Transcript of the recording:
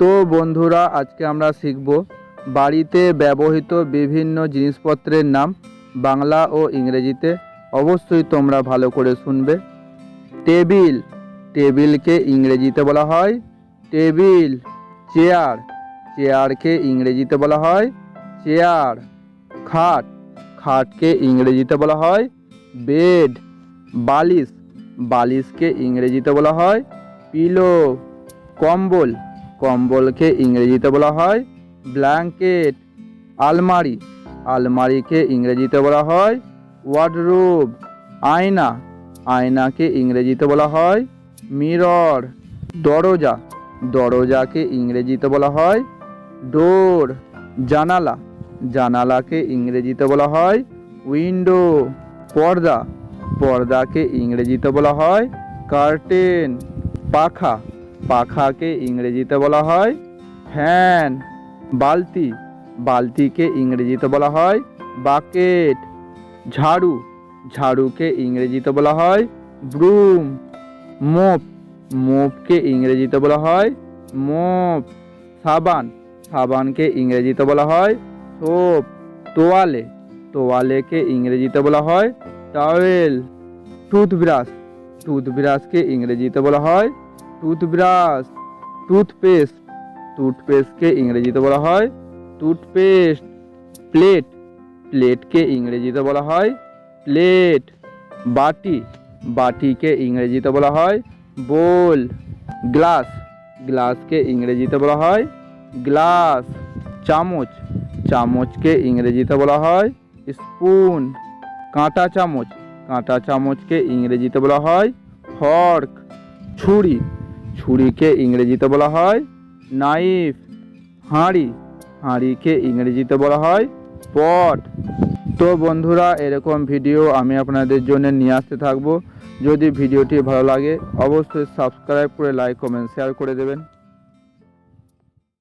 তো বন্ধুরা, আজকে আমরা শিখব বাড়িতে ব্যবহৃত বিভিন্ন জিনিসপত্রের নাম বাংলা ও ইংরেজিতে। অবশ্যই তোমরা ভালো করে শুনবে। টেবিল, টেবিলকে ইংরেজিতে বলা হয় টেবিল। চেয়ার, চেয়ারকে ইংরেজিতে বলা হয় চেয়ার। খাট, খাটকে ইংরেজিতে বলা হয় বেড। বালিশ, বালিশকে ইংরেজিতে বলা হয় পিলো। কম্বল, কম্বলকে ইংরেজিতে বলা হয় ব্ল্যাঙ্কেট। আলমারি, আলমারিকে ইংরেজিতে বলা হয় ওয়ার্ডরোব। আয়না, আয়নাকে ইংরেজিতে বলা হয় মিরর। দরজা, দরজাকে ইংরেজিতে বলা হয় ডোর। জানালা, জানালাকে ইংরেজিতে বলা হয় উইন্ডো। পর্দা, পর্দাকে ইংরেজিতে বলা হয় কার্টেন। পাখা, পাখাকে ইংরেজিতে বলা হয় ফ্যান। বালতি, বালতিকে ইংরেজিতে বলা হয় বাকেট। ঝাড়ু, ঝাড়ুকে ইংরেজিতে বলা হয় ব্রুম। মোপ, মোপকে ইংরেজিতে বলা হয় মোপ। সাবান, সাবানকে ইংরেজিতে বলা হয় সোপ। তোয়ালে, তোয়ালেকে ইংরেজিতে বলা হয় টাওয়েল। টুথব্রাশ, টুথব্রাশকে ইংরেজিতে বলা হয় টুথব্রাশ। টুথপেস্ট, টুথপেস্টকে ইংরেজিতে বলা হয় টুথপেস্ট। প্লেট, প্লেটকে ইংরেজিতে বলা হয় প্লেট। বাটি, বাটিকে ইংরেজিতে বলা হয় বোল। গ্লাস, গ্লাসকে ইংরেজিতে বলা হয় গ্লাস। চামচ, চামচকে ইংরেজিতে বলা হয় স্পুন। কাঁটা চামচ, কাঁটা চামচকে ইংরেজিতে বলা হয় ফর্ক। ছুরি, ছুরিকে ইংরেজিতে বলা হয় নাইফ। হাঁড়ি, হাঁড়িকে ইংরেজিতে বলা হয় পট। তো বন্ধুরা, এরকম ভিডিও আমি আপনাদের জন্য নিয়ে আসতে থাকবো। যদি ভিডিওটি ভালো লাগে অবশ্যই সাবস্ক্রাইব করে লাইক কমেন্ট শেয়ার করে দেবেন।